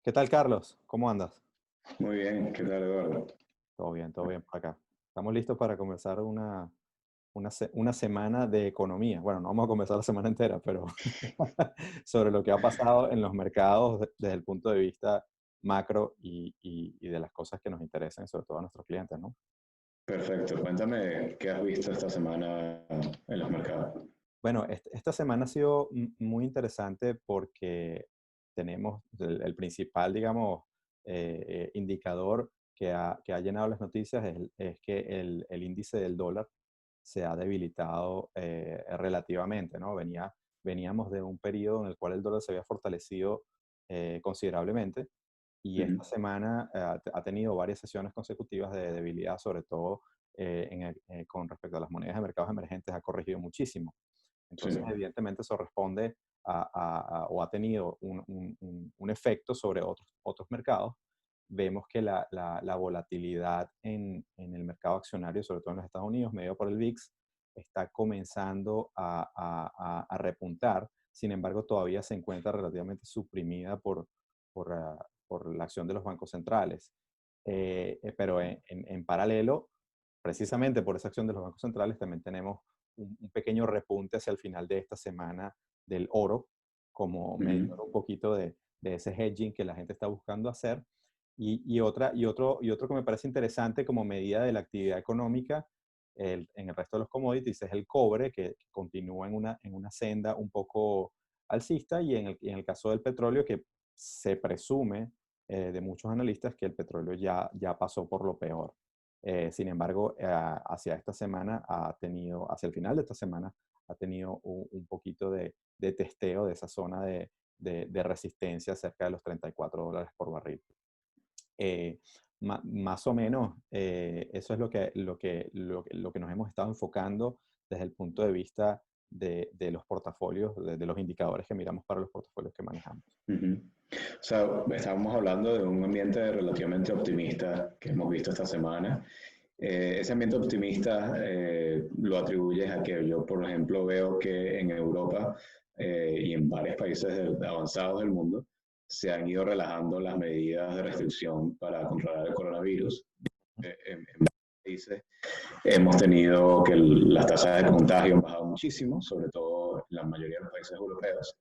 ¿Qué tal, Carlos? ¿Cómo andas? Muy bien, ¿qué tal, Eduardo? Todo bien por acá. Estamos listos para comenzar una semana de economía. Bueno, no vamos a comenzar la semana entera, pero sobre lo que ha pasado en los mercados desde el punto de vista macro y de las cosas que nos interesan, sobre todo a nuestros clientes, ¿no? Perfecto, cuéntame qué has visto esta semana en los mercados. Bueno, esta semana ha sido muy interesante porque tenemos el principal, digamos, indicador que ha llenado las noticias es que el índice del dólar se ha debilitado relativamente, ¿no? Veníamos de un periodo en el cual el dólar se había fortalecido considerablemente y esta Ujú, semana ha tenido varias sesiones consecutivas de debilidad, sobre todo con respecto a las monedas de mercados emergentes, ha corregido muchísimo. sí, Entonces, evidentemente, eso responde o ha tenido un efecto sobre otros mercados. Vemos que la volatilidad en el mercado accionario, sobre todo en los Estados Unidos, medio por el VIX, está comenzando a repuntar. Sin embargo, todavía se encuentra relativamente suprimida por la acción de los bancos centrales. Pero en paralelo, precisamente por esa acción de los bancos centrales, también tenemos un pequeño repunte hacia el final de esta semana del oro, como medidor ujú, un poquito de ese hedging que la gente está buscando hacer. Y otro que me parece interesante como medida de la actividad económica en el resto de los commodities es el cobre, que continúa en una senda un poco alcista, y en el caso del petróleo, que se presume de muchos analistas que el petróleo ya pasó por lo peor. Sin embargo, hacia el final de esta semana, ha tenido un poquito de testeo de esa zona de resistencia cerca de los $34 por barril. Eh, Más o menos, eso es lo que nos hemos estado enfocando desde el punto de vista de los portafolios, de los indicadores que miramos para los portafolios que manejamos. ujú. O sea, estábamos hablando de un ambiente relativamente optimista que hemos visto esta semana. Ese ambiente optimista lo atribuyes a que yo, por ejemplo, veo que en Europa y en varios países avanzados del mundo se han ido relajando las medidas de restricción para controlar el coronavirus. En países hemos tenido que las tasas de contagio han bajado muchísimo, sobre todo en la mayoría de los países europeos.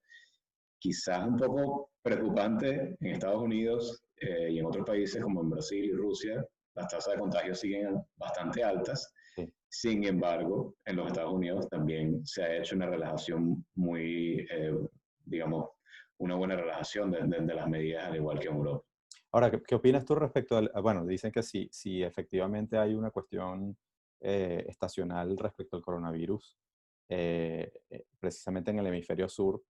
Quizás un poco preocupante en Estados Unidos y en otros países como en Brasil y Rusia, las tasas de contagio siguen bastante altas. Sí. Sin embargo, en los Estados Unidos también se ha hecho una relajación muy, digamos, una buena relajación de las medidas, al igual que en Europa. Ahora, ¿qué opinas tú respecto bueno, dicen que si efectivamente hay una cuestión estacional respecto al coronavirus, precisamente en el hemisferio sur,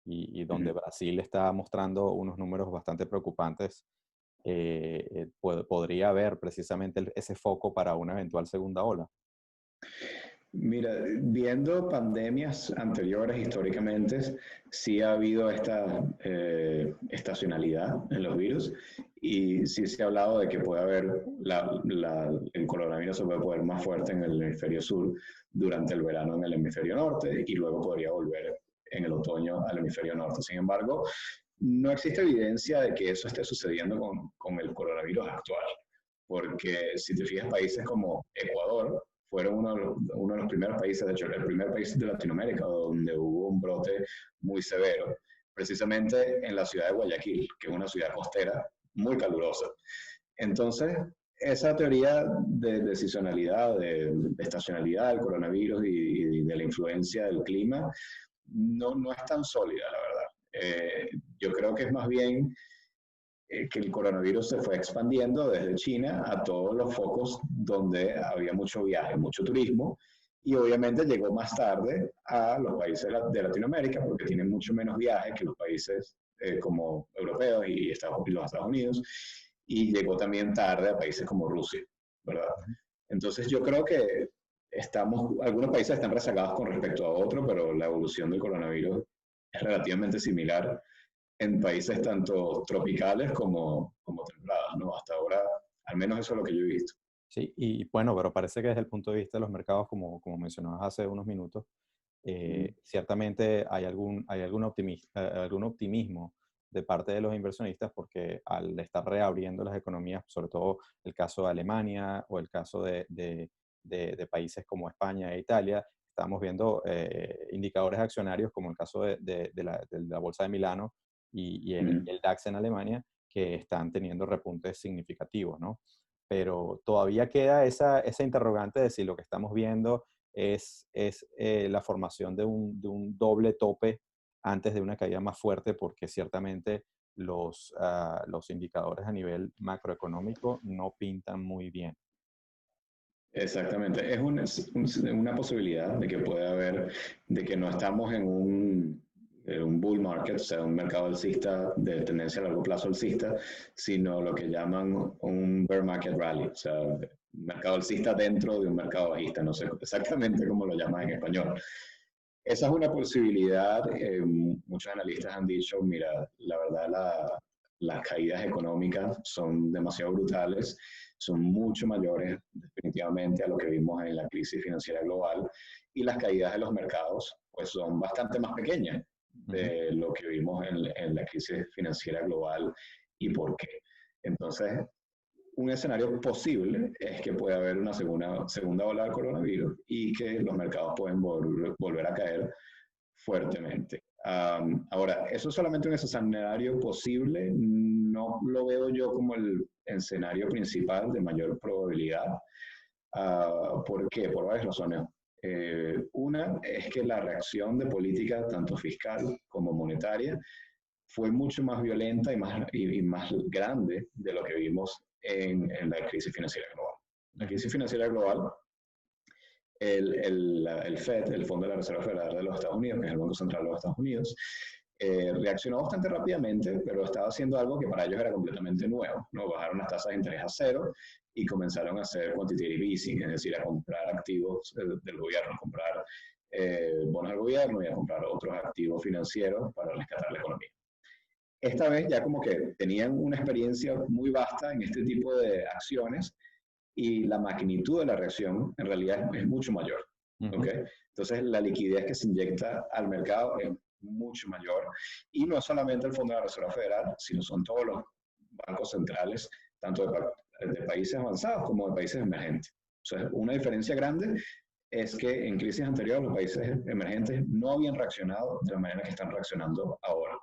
y donde Ujú. Brasil está mostrando unos números bastante preocupantes, podría haber precisamente ese foco para una eventual segunda ola. Mira, viendo pandemias anteriores históricamente, sí ha habido esta estacionalidad en los virus y sí se ha hablado de que puede haber, el coronavirus se puede poner más fuerte en el hemisferio sur durante el verano en el hemisferio norte y luego podría volver en el otoño al hemisferio norte. Sin embargo, no existe evidencia de que eso esté sucediendo con el coronavirus actual, porque si te fijas, países como Ecuador, fueron uno de los primeros países, de hecho, el primer país de Latinoamérica donde hubo un brote muy severo, precisamente en la ciudad de Guayaquil, que es una ciudad costera muy calurosa. Entonces, esa teoría de decisionalidad, de estacionalidad del coronavirus y de la influencia del clima, no es tan sólida, la verdad. Yo creo que es más bien que el coronavirus se fue expandiendo desde China a todos los focos donde había mucho viaje, mucho turismo, y obviamente llegó más tarde a los países de Latinoamérica porque tienen mucho menos viaje que los países como europeos y los Estados Unidos, y llegó también tarde a países como Rusia, ¿verdad? Entonces yo creo que algunos países están rezagados con respecto a otros, pero la evolución del coronavirus es relativamente similar en países tanto tropicales como templados, ¿no? Hasta ahora, al menos eso es lo que yo he visto. Sí, y bueno, pero parece que desde el punto de vista de los mercados, como mencionabas hace unos minutos, Mm. ciertamente hay algún optimismo de parte de los inversionistas porque al estar reabriendo las economías, sobre todo el caso de Alemania o el caso de países como España e Italia, estamos viendo indicadores accionarios como el caso de la Bolsa de Milano y el DAX en Alemania, que están teniendo repuntes significativos, ¿no? Pero todavía queda esa interrogante de si lo que estamos viendo es la formación de un doble tope antes de una caída más fuerte, porque ciertamente los indicadores a nivel macroeconómico no pintan muy bien. Exactamente. Una posibilidad de que pueda haber, de que no estamos en un bull market, o sea, un mercado alcista de tendencia a largo plazo alcista, sino lo que llaman un bear market rally, o sea, un mercado alcista dentro de un mercado bajista, no sé exactamente cómo lo llaman en español. Esa es una posibilidad. Muchos analistas han dicho, mira, la verdad las caídas económicas son demasiado brutales, son mucho mayores definitivamente a lo que vimos en la crisis financiera global, y las caídas de los mercados pues son bastante más pequeñas de lo que vimos en la crisis financiera global. ¿Y por qué? Entonces, un escenario posible es que pueda haber una segunda ola del coronavirus y que los mercados pueden volver a caer fuertemente. Ahora, eso es solamente un escenario posible, no lo veo yo como el escenario principal de mayor probabilidad. ¿Por qué? Por varias razones. Una es que la reacción de política, tanto fiscal como monetaria, fue mucho más violenta y más grande de lo que vimos en la crisis financiera global. La crisis financiera global, el FED, el Fondo de la Reserva Federal de los Estados Unidos, que es el Banco Central de los Estados Unidos, reaccionó bastante rápidamente, pero estaba haciendo algo que para ellos era completamente nuevo, ¿no? Bajaron las tasas de interés a cero y comenzaron a hacer quantitative easing, es decir, a comprar activos del gobierno, a comprar bonos del gobierno y a comprar otros activos financieros para rescatar la economía. Esta vez ya como que tenían una experiencia muy vasta en este tipo de acciones y la magnitud de la reacción en realidad es mucho mayor. ¿Okay? Entonces la liquidez que se inyecta al mercado es mucho mayor, y no es solamente el Fondo de la Reserva Federal, sino son todos los bancos centrales, tanto de países avanzados como de países emergentes. O sea, una diferencia grande es que en crisis anteriores los países emergentes no habían reaccionado de la manera que están reaccionando ahora,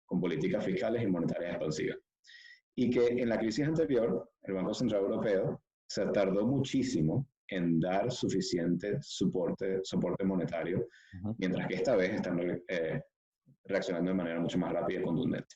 con políticas fiscales y monetarias expansivas. Y que en la crisis anterior, el Banco Central Europeo se tardó muchísimo en dar suficiente soporte monetario, mientras que esta vez están reaccionando de manera mucho más rápida y contundente.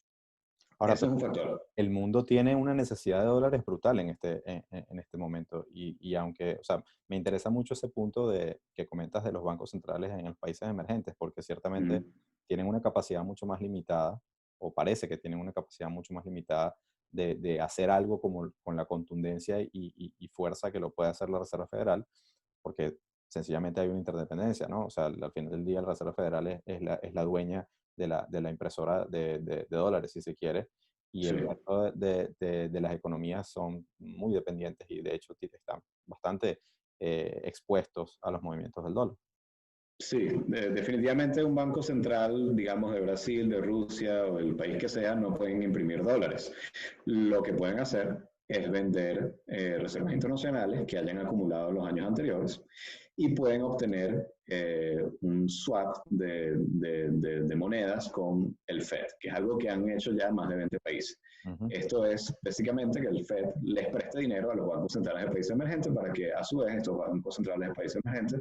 Ahora, ese es un factor. El mundo tiene una necesidad de dólares brutal en este momento. Y aunque, o sea, me interesa mucho ese punto que comentas de los bancos centrales en los países emergentes, porque ciertamente tienen una capacidad mucho más limitada, o parece que tienen una capacidad mucho más limitada de hacer algo como con la contundencia y fuerza que lo puede hacer la Reserva Federal, porque sencillamente hay una interdependencia, ¿no? O sea, al final del día la Reserva Federal es la dueña de la impresora de dólares, si se quiere, y Sí. el resto de las economías son muy dependientes y de hecho están bastante expuestos a los movimientos del dólar. Sí, definitivamente un banco central, digamos, de Brasil, de Rusia o del país que sea, no pueden imprimir dólares. Lo que pueden hacer es vender reservas internacionales que hayan acumulado en los años anteriores, y pueden obtener un swap de monedas con el FED, que es algo que han hecho ya más de 20 países. Esto es básicamente que el FED les preste dinero a los bancos centrales de países emergentes para que a su vez estos bancos centrales de países emergentes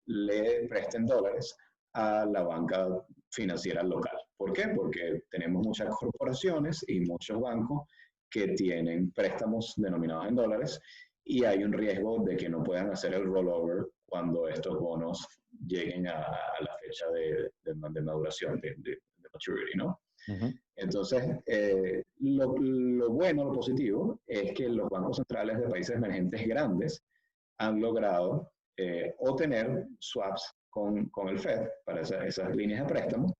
le presten dólares a la banca financiera local. ¿Por qué? Porque tenemos muchas corporaciones y muchos bancos que tienen préstamos denominados en dólares, y hay un riesgo de que no puedan hacer el rollover cuando estos bonos lleguen a la fecha de maduración, de maturity, ¿no? Entonces, lo bueno, lo positivo, es que los bancos centrales de países emergentes grandes han logrado o tener swaps con el FED para esas líneas de préstamo,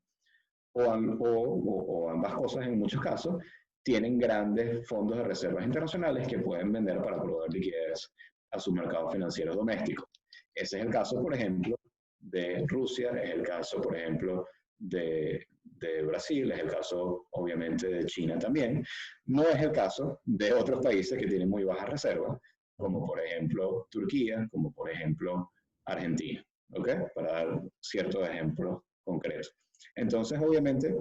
o ambas cosas en muchos casos. Tienen grandes fondos de reservas internacionales que pueden vender para proveer liquidez a sus mercados financieros domésticos. Ese es el caso, por ejemplo, de Rusia, es el caso, por ejemplo, de de Brasil, es el caso obviamente de China también. No es el caso de otros países que tienen muy bajas reservas, como por ejemplo Turquía, como por ejemplo Argentina, ¿ok? Para dar ciertos ejemplos concretos. Entonces, obviamente,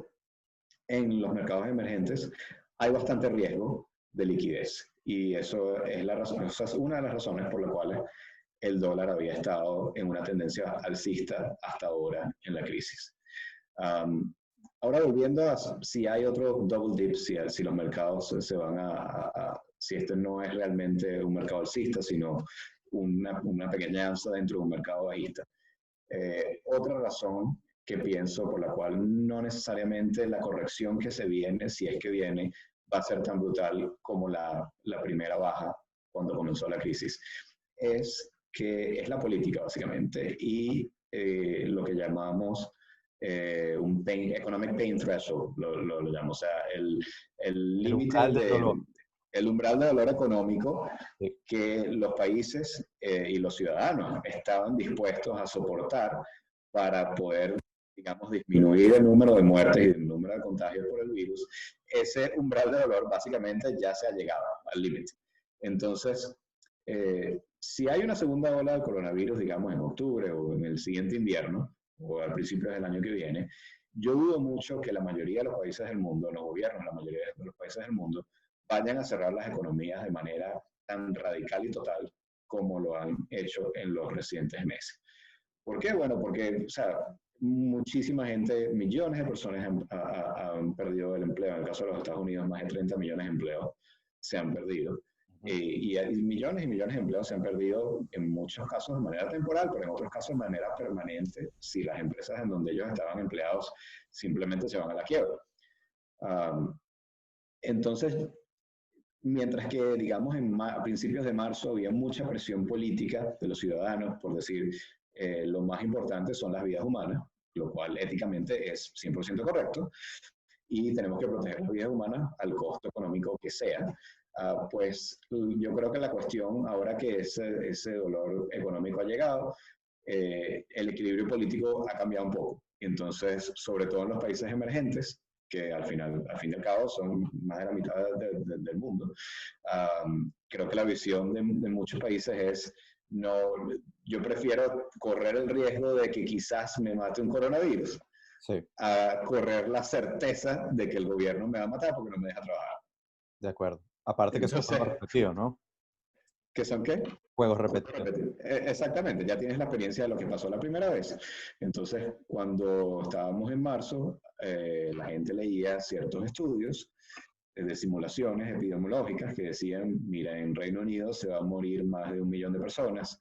en los mercados emergentes hay bastante riesgo de liquidez y eso es la razón, esa es una de las razones por las cuales el dólar había estado en una tendencia alcista hasta ahora en la crisis. Um, Ahora volviendo a si hay otro double dip, si los mercados se van si este no es realmente un mercado alcista, sino una pequeña alza dentro de un mercado bajista. Otra razón que pienso por la cual no necesariamente la corrección que se viene, si es que viene, va a ser tan brutal como la primera baja cuando comenzó la crisis, es que es la política básicamente y lo que llamamos un economic pain threshold, lo llamo, o sea, el límite el umbral de dolor económico Sí. que los países y los ciudadanos estaban dispuestos a soportar para poder, digamos, disminuir el número de muertes y el número de contagios por el virus. Ese umbral de dolor básicamente ya se ha llegado al límite. Entonces, si hay una segunda ola del coronavirus, digamos, en octubre o en el siguiente invierno, o al principio del año que viene, yo dudo mucho que la mayoría de los países del mundo, los gobiernos, la mayoría de los países del mundo, vayan a cerrar las economías de manera tan radical y total como lo han hecho en los recientes meses. ¿Por qué? Bueno, porque, o sea, muchísima gente, millones de personas han perdido el empleo. En el caso de los Estados Unidos, más de 30 millones de empleos se han perdido. Y millones y millones de empleos se han perdido en muchos casos de manera temporal, pero en otros casos de manera permanente, si las empresas en donde ellos estaban empleados simplemente se van a la quiebra. Entonces, mientras que, digamos, a principios de marzo había mucha presión política de los ciudadanos por decir lo más importante son las vidas humanas, lo cual éticamente es 100% correcto, y tenemos que proteger las vidas humanas al costo económico que sea. Pues yo creo que la cuestión, ahora que ese dolor económico ha llegado, el equilibrio político ha cambiado un poco. Entonces, sobre todo en los países emergentes, que al fin y al cabo son más de la mitad del mundo, creo que la visión de muchos países es, no, yo prefiero correr el riesgo de que quizás me mate un coronavirus, Sí, a correr la certeza de que el gobierno me va a matar porque no me deja trabajar. de acuerdo. Aparte que son Entonces, juegos repetidos, ¿no? ¿qué son qué? Juegos repetidos. Exactamente, ya tienes la experiencia de lo que pasó la primera vez. Entonces, cuando estábamos en marzo, la gente leía ciertos estudios de simulaciones epidemiológicas que decían, mira, en Reino Unido se va a morir más de 1 millón de personas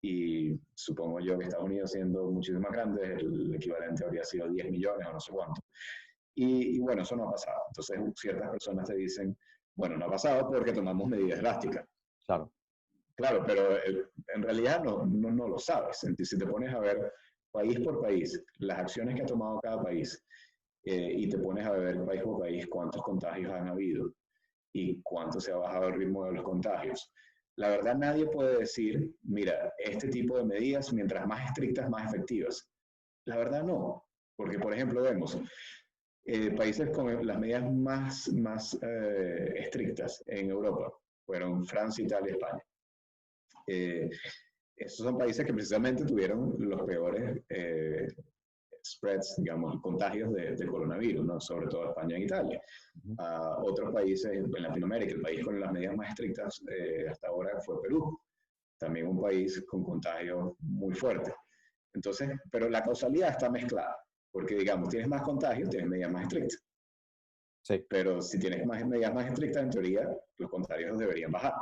y supongo yo que Estados Unidos siendo muchísimo más grande, el equivalente habría sido 10 millones o no sé cuánto. Y bueno, eso no ha pasado. Entonces, ciertas personas te dicen, bueno, no ha pasado porque tomamos medidas drásticas. Claro. Claro, pero en realidad no lo sabes. Entonces, si te pones a ver país por país, las acciones que ha tomado cada país, y te pones a ver país por país cuántos contagios han habido y cuánto se ha bajado el ritmo de los contagios. La verdad, nadie puede decir, mira, este tipo de medidas, mientras más estrictas, más efectivas. La verdad, no. Porque, por ejemplo, vemos países con las medidas más estrictas en Europa fueron Francia, Italia, España. Estos son países que precisamente tuvieron los peores spreads, digamos, contagios de coronavirus, ¿no? Sobre todo España e Italia. Otros países en Latinoamérica, el país con las medidas más estrictas hasta ahora fue Perú, también un país con contagios muy fuertes. Entonces, pero la causalidad está mezclada, porque digamos, tienes más contagios, tienes medidas más estrictas. Sí. Pero si tienes medidas más estrictas, en teoría, los contagios deberían bajar.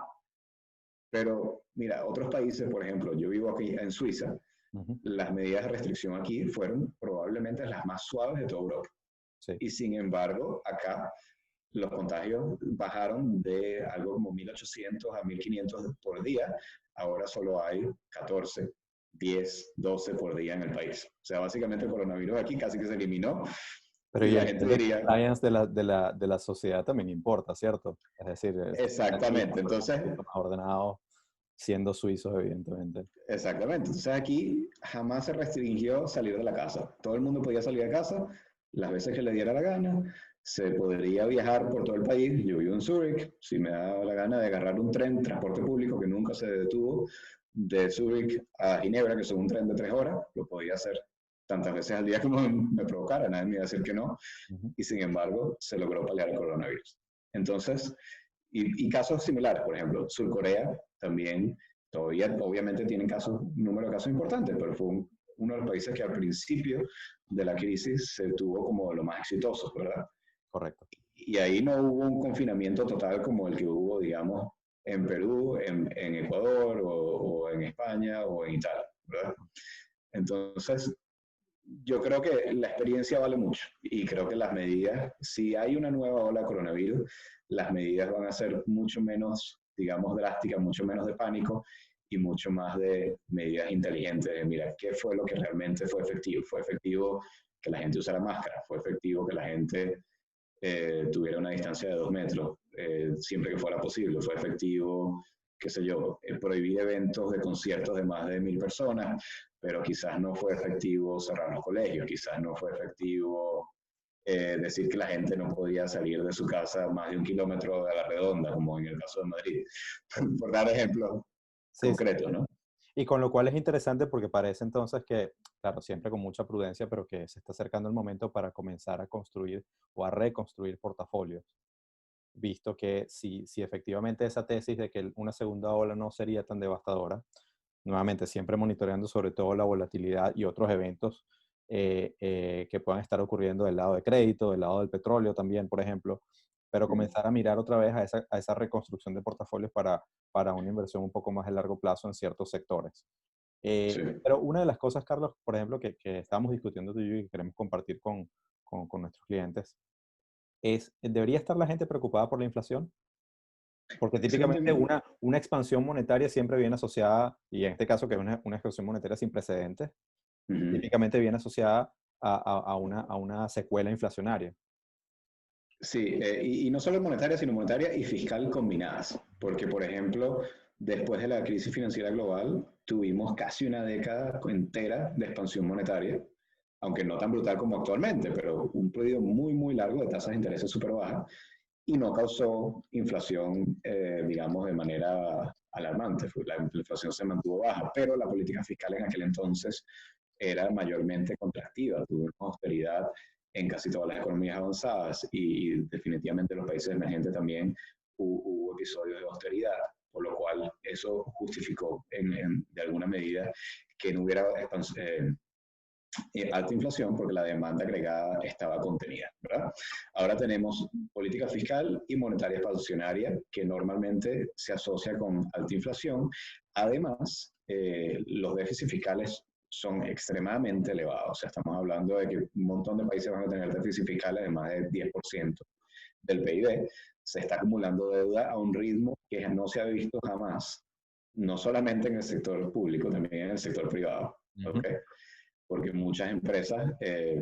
Pero mira, otros países, por ejemplo, yo vivo aquí en Suiza, las medidas de restricción aquí fueron probablemente las más suaves de toda Europa. Sí. Y sin embargo, acá los contagios bajaron de algo como 1.800 a 1.500 por día. Ahora solo hay 14, 10, 12 por día en el país. O sea, básicamente el coronavirus aquí casi que se eliminó. Pero y y la el gente nivel de diría... compliance de la sociedad también importa, ¿cierto? Es decir, Exactamente. Entonces, más ordenado siendo suizos, evidentemente. exactamente. Entonces aquí jamás se restringió salir de la casa. Todo el mundo podía salir de casa. las veces que le diera la gana, se podría viajar por todo el país. Yo vivo en Zúrich, si me da la gana de agarrar un tren, transporte público que nunca se detuvo, de Zúrich a Ginebra, que son un tren de 3 horas, lo podía hacer tantas veces al día como me provocara, nadie me iba a decir que no, Ujú. y sin embargo se logró paliar el coronavirus. Entonces, y casos similares, por ejemplo, Surcorea también, todavía obviamente tienen casos, un número de casos importantes, pero fue uno de los países que al principio de la crisis se tuvo como lo más exitoso, ¿verdad? Correcto. Y ahí no hubo un confinamiento total como el que hubo, digamos, en Perú, en Ecuador o en España o en Italia, ¿verdad? Entonces, yo creo que la experiencia vale mucho y creo que las medidas, si hay una nueva ola de coronavirus, las medidas van a ser mucho menos, digamos, drásticas, mucho menos de pánico y mucho más de medidas inteligentes. De, mira, ¿qué fue lo que realmente fue efectivo? ¿Fue efectivo que la gente usara máscara? ¿Fue efectivo que la gente tuviera una distancia de 2 metros siempre que fuera posible? ¿Fue efectivo, qué sé yo, prohibir eventos de conciertos de más de 1.000 personas? Pero quizás no fue efectivo cerrar los colegios, quizás no fue efectivo decir que la gente no podía salir de su casa más de 1 kilómetro a la redonda, como en el caso de Madrid, por dar ejemplos Sí, sí. concretos, ¿no? Y con lo cual es interesante porque parece entonces que, claro, siempre con mucha prudencia, pero que se está acercando el momento para comenzar a construir o a reconstruir portafolios, visto que si efectivamente esa tesis de que una segunda ola no sería tan devastadora, nuevamente siempre monitoreando sobre todo la volatilidad y otros eventos que puedan estar ocurriendo del lado de crédito, del lado del petróleo también, por ejemplo, pero comenzar a mirar otra vez a esa reconstrucción de portafolios para una inversión un poco más de largo plazo en ciertos sectores. Sí. Pero una de las cosas, Carlos, por ejemplo, que estamos discutiendo tú y yo y que queremos compartir con nuestros clientes, es, ¿debería estar la gente preocupada por la inflación? Porque Excelente. típicamente una expansión monetaria siempre viene asociada, y en este caso que es una expansión monetaria sin precedentes, Uh-huh. típicamente viene asociada a una secuela inflacionaria. Sí, y no solo monetaria, sino monetaria y fiscal combinadas. Porque, por ejemplo, después de la crisis financiera global, tuvimos casi una década entera de expansión monetaria, aunque no tan brutal como actualmente, pero un periodo muy, muy largo de tasas de interés súper bajas y no causó inflación, digamos, de manera alarmante. La inflación se mantuvo baja, pero la política fiscal en aquel entonces era mayormente contractiva. Tuvimos austeridad en casi todas las economías avanzadas y definitivamente en los países emergentes también hubo episodios de austeridad, por lo cual eso justificó de alguna medida que no hubiera alta inflación porque la demanda agregada estaba contenida, ¿verdad? Ahora tenemos política fiscal y monetaria expansionaria que normalmente se asocia con alta inflación. Además, los déficits fiscales son extremadamente elevados. O sea, estamos hablando de que un montón de países van a tener déficits fiscales de más de 10% del PIB. Se está acumulando deuda a un ritmo que no se ha visto jamás, no solamente en el sector público, también en el sector privado. Ujú. ¿Okay? Porque muchas empresas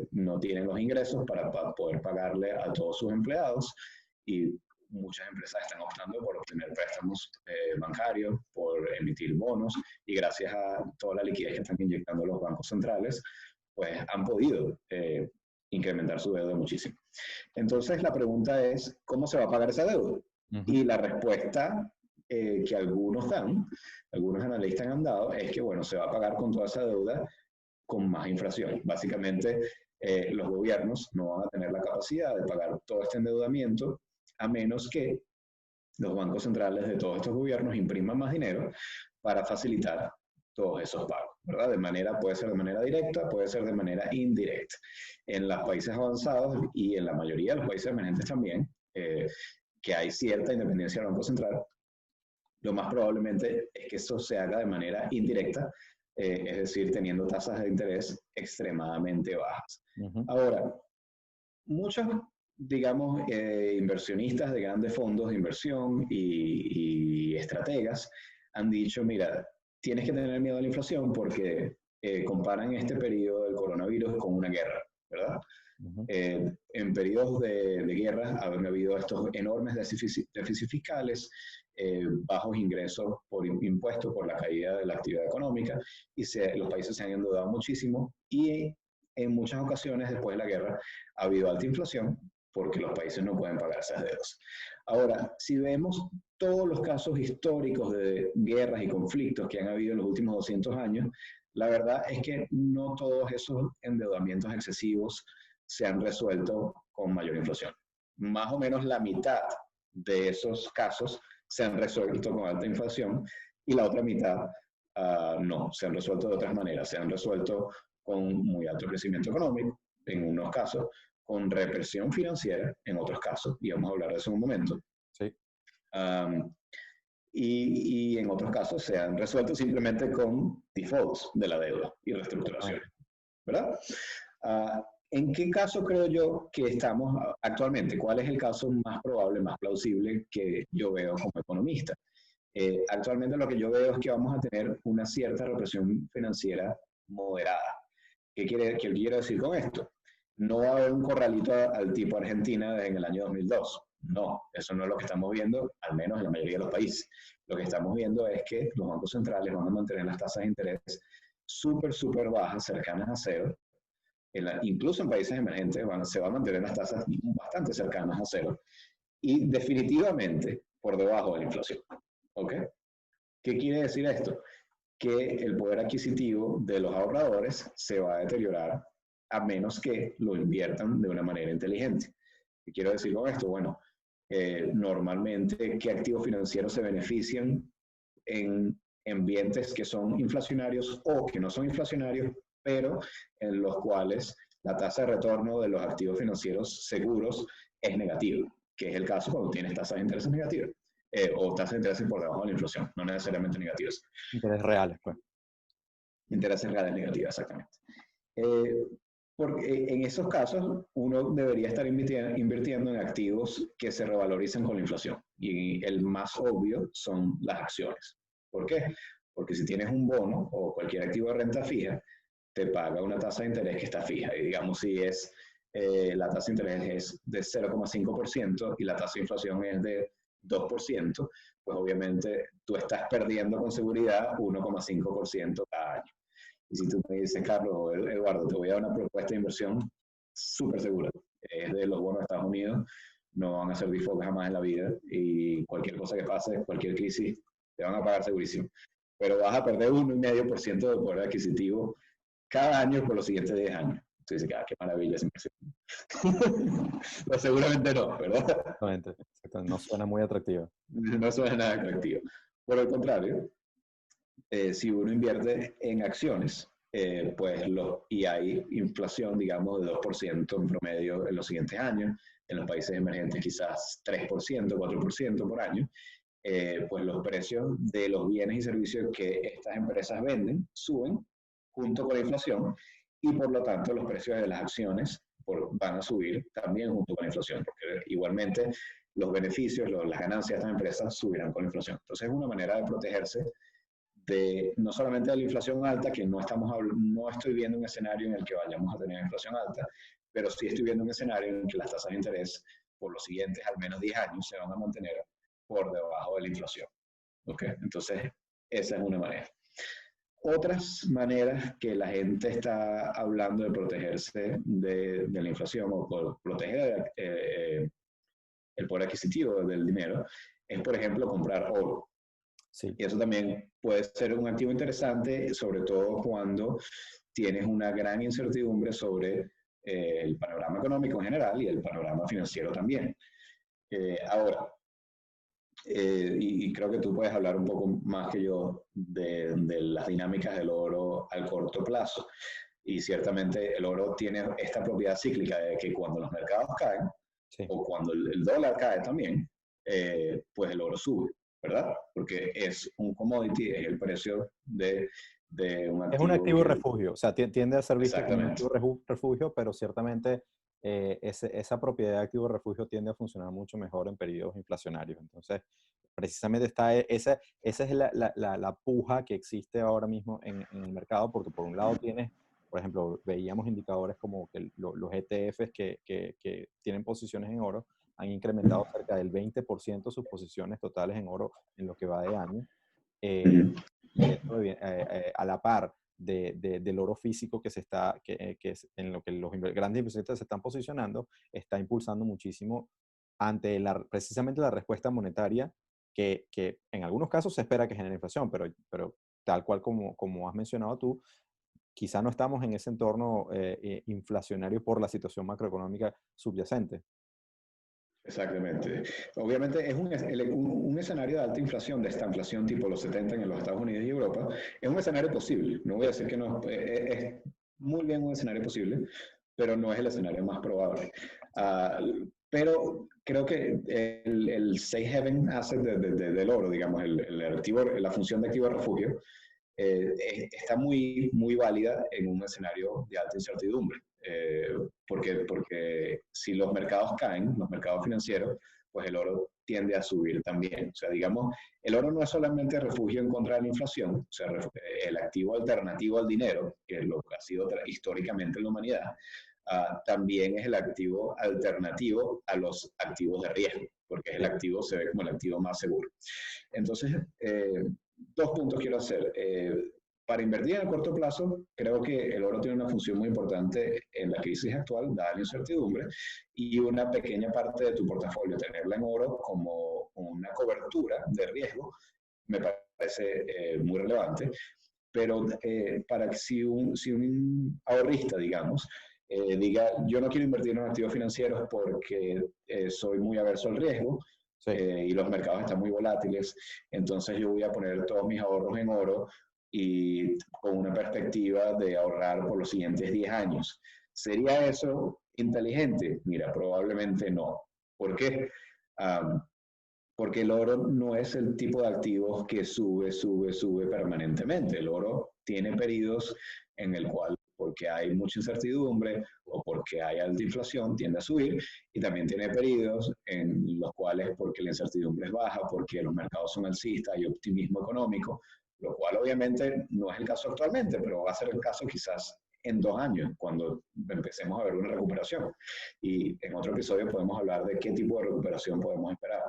no tienen los ingresos para poder pagarle a todos sus empleados y muchas empresas están optando por obtener préstamos bancarios, por emitir bonos y gracias a toda la liquidez que están inyectando los bancos centrales, pues han podido incrementar su deuda muchísimo. Entonces la pregunta es, ¿cómo se va a pagar esa deuda? Ujú. Y la respuesta que algunos dan, algunos analistas han dado, es que bueno, se va a pagar con toda esa deuda con más inflación. Básicamente, los gobiernos no van a tener la capacidad de pagar todo este endeudamiento a menos que los bancos centrales de todos estos gobiernos impriman más dinero para facilitar todos esos pagos, ¿verdad? De manera, puede ser de manera directa, puede ser de manera indirecta. En los países avanzados y en la mayoría de los países emergentes también, que hay cierta independencia del Banco Central, lo más probablemente es que eso se haga de manera indirecta, es decir, teniendo tasas de interés extremadamente bajas. Ujú. Ahora, muchos, digamos, inversionistas de grandes fondos de inversión y estrategas han dicho, mira, tienes que tener miedo a la inflación porque comparan este periodo del coronavirus con una guerra, ¿verdad? Ujú. En periodos de guerra han habido estos enormes déficits fiscales, bajos ingresos por impuestos por la caída de la actividad económica y los países se han endeudado muchísimo y en muchas ocasiones después de la guerra ha habido alta inflación porque los países no pueden pagar esas deudas. Ahora, si vemos todos los casos históricos de guerras y conflictos que han habido en los últimos 200 años, la verdad es que no todos esos endeudamientos excesivos se han resuelto con mayor inflación. Más o menos la mitad de esos casos se han resuelto con alta inflación y la otra mitad no, se han resuelto de otras maneras. Se han resuelto con muy alto crecimiento económico, en unos casos, con represión financiera, en otros casos, y vamos a hablar de eso en un momento. Sí. Y en otros casos se han resuelto simplemente con defaults de la deuda y reestructuración, ¿verdad? ¿En qué caso creo yo que estamos actualmente? ¿Cuál es el caso más probable, más plausible que yo veo como economista? Actualmente lo que yo veo es que vamos a tener una cierta represión financiera moderada. ¿Qué quiero decir con esto? No va a haber un corralito al tipo Argentina en el año 2002. No, eso no es lo que estamos viendo, al menos en la mayoría de los países. Lo que estamos viendo es que los bancos centrales van a mantener las tasas de interés súper bajas, cercanas a cero. Incluso en países emergentes se van a mantener las tasas bastante cercanas a cero. Y definitivamente por debajo de la inflación. ¿Ok? ¿Qué quiere decir esto? Que el poder adquisitivo de los ahorradores se va a deteriorar a menos que lo inviertan de una manera inteligente. ¿Qué quiero decir con esto? Bueno, normalmente, ¿qué activos financieros se benefician en ambientes que son inflacionarios o que no son inflacionarios, pero en los cuales la tasa de retorno de los activos financieros seguros es negativa, que es el caso cuando tienes tasas de interés negativas? O tasas de interés por debajo de la inflación, no necesariamente negativas. Intereses reales, pues. Intereses reales negativas, exactamente. Porque en esos casos uno debería estar invirtiendo en activos que se revaloricen con la inflación. Y el más obvio son las acciones. ¿Por qué? Porque si tienes un bono o cualquier activo de renta fija, te paga una tasa de interés que está fija. Y digamos, si es la tasa de interés es de 0,5% y la tasa de inflación es de 2%, pues obviamente tú estás perdiendo con seguridad 1,5% cada año. Y si tú me dices, Carlos o Eduardo, te voy a dar una propuesta de inversión súper segura, es de los bonos de Estados Unidos, no van a hacer default jamás en la vida y cualquier cosa que pase, cualquier crisis, te van a pagar segurísimo. Pero vas a perder 1,5% de poder adquisitivo cada año por los siguientes 10 años. Entonces dices, qué maravilla esa inversión. Pero seguramente no, ¿verdad? Exactamente. No suena muy atractivo. No suena nada atractivo. Por el contrario, si uno invierte en acciones, pues y hay inflación, digamos, de 2% en promedio en los siguientes años, en los países emergentes quizás 3%, 4% por año, pues los precios de los bienes y servicios que estas empresas venden suben junto con la inflación y por lo tanto los precios de las acciones van a subir también junto con la inflación, porque igualmente los beneficios, las ganancias de estas empresas subirán con la inflación. Entonces es una manera de protegerse no solamente de la inflación alta, que no estoy viendo un escenario en el que vayamos a tener inflación alta, pero sí estoy viendo un escenario en el que las tasas de interés por los siguientes al menos 10 años se van a mantener por debajo de la inflación. ¿Okay? Entonces, esa es una manera. Otras maneras que la gente está hablando de protegerse de la inflación o por proteger el poder adquisitivo del dinero es, por ejemplo, comprar oro. Sí. Y eso también puede ser un activo interesante, sobre todo cuando tienes una gran incertidumbre sobre el panorama económico en general y el panorama financiero también. Ahora, y creo que tú puedes hablar un poco más que yo de las dinámicas del oro al corto plazo. Y ciertamente el oro tiene esta propiedad cíclica de que cuando los mercados caen, sí, o cuando el dólar cae también, pues el oro sube, ¿verdad? Porque es un commodity, es el precio de un activo. Es un activo refugio, o sea, tiende a ser visto como un Exactamente. activo refugio, pero ciertamente esa propiedad de activo refugio tiende a funcionar mucho mejor en periodos inflacionarios. Entonces, precisamente esa es la puja que existe ahora mismo en el mercado, porque por un lado tienes, por ejemplo, veíamos indicadores como que los ETFs que tienen posiciones en oro han incrementado cerca del 20% sus posiciones totales en oro en lo que va de año. Y esto, a la par, del oro físico que es en lo que los grandes inversionistas se están posicionando, está impulsando muchísimo ante precisamente la respuesta monetaria que en algunos casos se espera que genere inflación, pero tal cual como has mencionado tú, quizá no estamos en ese entorno inflacionario por la situación macroeconómica subyacente. Exactamente. Obviamente es un escenario de alta inflación, de esta inflación tipo los 70 en los Estados Unidos y Europa, es un escenario posible. No voy a decir que no, es muy bien un escenario posible, pero no es el escenario más probable. Pero creo que el safe haven asset del oro, digamos, la función de activo de refugio, está muy válida en un escenario de alta incertidumbre. Porque si los mercados caen, los mercados financieros, pues el oro tiende a subir también. O sea, digamos, el oro no es solamente refugio en contra de la inflación, o sea, el activo alternativo al dinero, que es lo que ha sido históricamente en la humanidad, también es el activo alternativo a los activos de riesgo, porque es el activo, se ve como el activo más seguro. Entonces, dos puntos quiero hacer. Para invertir en el corto plazo, creo que el oro tiene una función muy importante en la crisis actual, dada la incertidumbre, y una pequeña parte de tu portafolio, tenerla en oro como una cobertura de riesgo, me parece muy relevante. Pero para que si un ahorrista, digamos, diga, yo no quiero invertir en activos financieros porque soy muy averso al riesgo, Sí. y los mercados están muy volátiles, entonces yo voy a poner todos mis ahorros en oro y con una perspectiva de ahorrar por los siguientes 10 años. ¿Sería eso inteligente? Mira, probablemente no. ¿Por qué? Um, Porque el oro no es el tipo de activos que sube permanentemente. El oro tiene periodos en el cual, porque hay mucha incertidumbre o porque hay alta inflación, tiende a subir, y también tiene periodos en los cuales, porque la incertidumbre es baja, porque los mercados son alcistas, hay optimismo económico, lo cual obviamente no es el caso actualmente, pero va a ser el caso quizás en 2 años, cuando empecemos a ver una recuperación. Y en otro episodio podemos hablar de qué tipo de recuperación podemos esperar.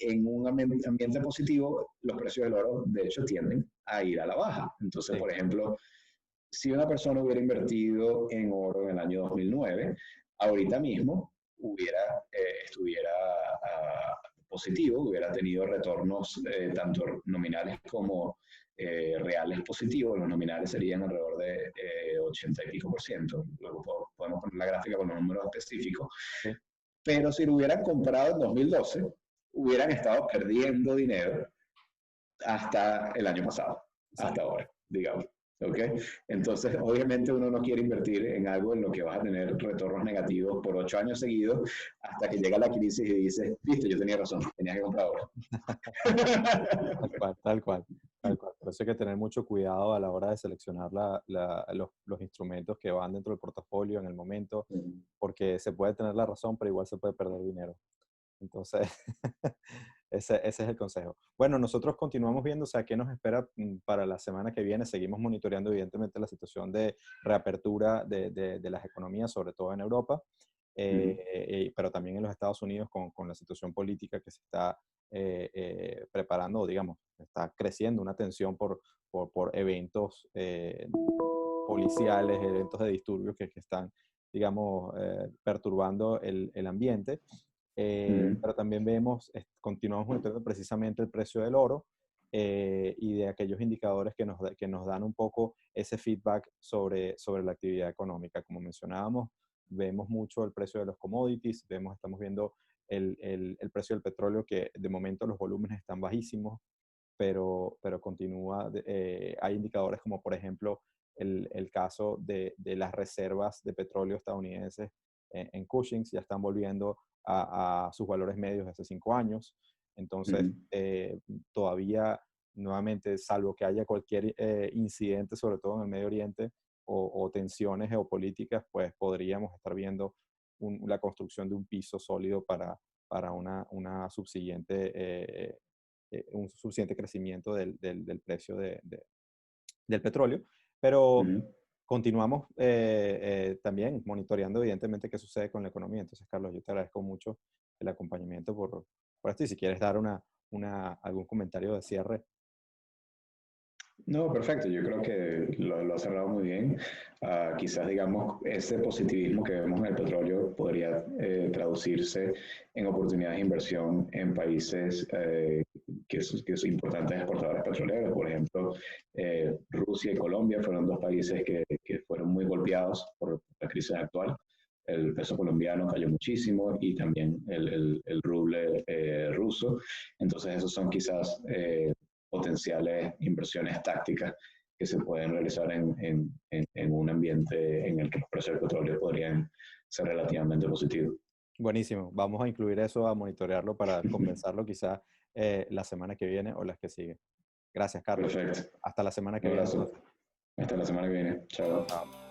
En un ambiente positivo, los precios del oro, de hecho, tienden a ir a la baja. Entonces, Sí. por ejemplo, si una persona hubiera invertido en oro en el año 2009, ahorita mismo estuviera positivo, hubiera tenido retornos tanto nominales como reales positivos. Los nominales serían alrededor de 80 y pico por ciento. Luego podemos poner la gráfica con los números específicos. Sí. Pero si lo hubieran comprado en 2012, hubieran estado perdiendo dinero hasta el año pasado, hasta ahora, digamos. ¿Ok? Entonces, obviamente uno no quiere invertir en algo en lo que vas a tener retornos negativos por 8 años seguidos hasta que llega la crisis y dices, viste, yo tenía razón, tenía que comprar ahora. Tal cual, tal cual, tal cual. Por eso hay que tener mucho cuidado a la hora de seleccionar los instrumentos que van dentro del portafolio en el momento, porque se puede tener la razón, pero igual se puede perder dinero. Entonces, ese es el consejo. Bueno, nosotros continuamos viendo, o sea, qué nos espera para la semana que viene. Seguimos monitoreando, evidentemente, la situación de reapertura de las economías, sobre todo en Europa, pero también en los Estados Unidos con la situación política que se está preparando, digamos, está creciendo una tensión por eventos policiales, eventos de disturbios que están, digamos, perturbando el ambiente. Pero también vemos, continuamos monitoreando precisamente el precio del oro y de aquellos indicadores que nos dan un poco ese feedback sobre la actividad económica. Como mencionábamos, vemos mucho el precio de los commodities, estamos viendo el precio del petróleo, que de momento los volúmenes están bajísimos, pero continúa. Hay indicadores como, por ejemplo, el caso de las reservas de petróleo estadounidenses en Cushing, ya están volviendo a sus valores medios de hace 5 años. Entonces, todavía, nuevamente, salvo que haya cualquier incidente, sobre todo en el Medio Oriente, o tensiones geopolíticas, pues podríamos estar viendo la construcción de un piso sólido para una subsiguiente, un suficiente crecimiento del precio del petróleo. Pero continuamos también monitoreando, evidentemente, qué sucede con la economía. Entonces, Carlos, yo te agradezco mucho el acompañamiento por esto. Y si quieres dar algún comentario de cierre. No, perfecto. Yo creo que lo ha cerrado muy bien. Quizás, digamos, ese positivismo que vemos en el petróleo podría traducirse en oportunidades de inversión en países que son importantes exportadores petroleros. Por ejemplo, Rusia y Colombia fueron dos países que fueron muy golpeados por la crisis actual. El peso colombiano cayó muchísimo y también el ruble ruso. Entonces, esos son quizás potenciales inversiones tácticas que se pueden realizar en un ambiente en el que los precios del petróleo podrían ser relativamente positivos. Buenísimo. Vamos a incluir eso, a monitorearlo para comenzarlo quizá la semana que viene o las que siguen. Gracias, Carlos. Perfecto. Hasta la semana Un que viene abrazo. entonces. Hasta la semana que viene. Chao. Chao.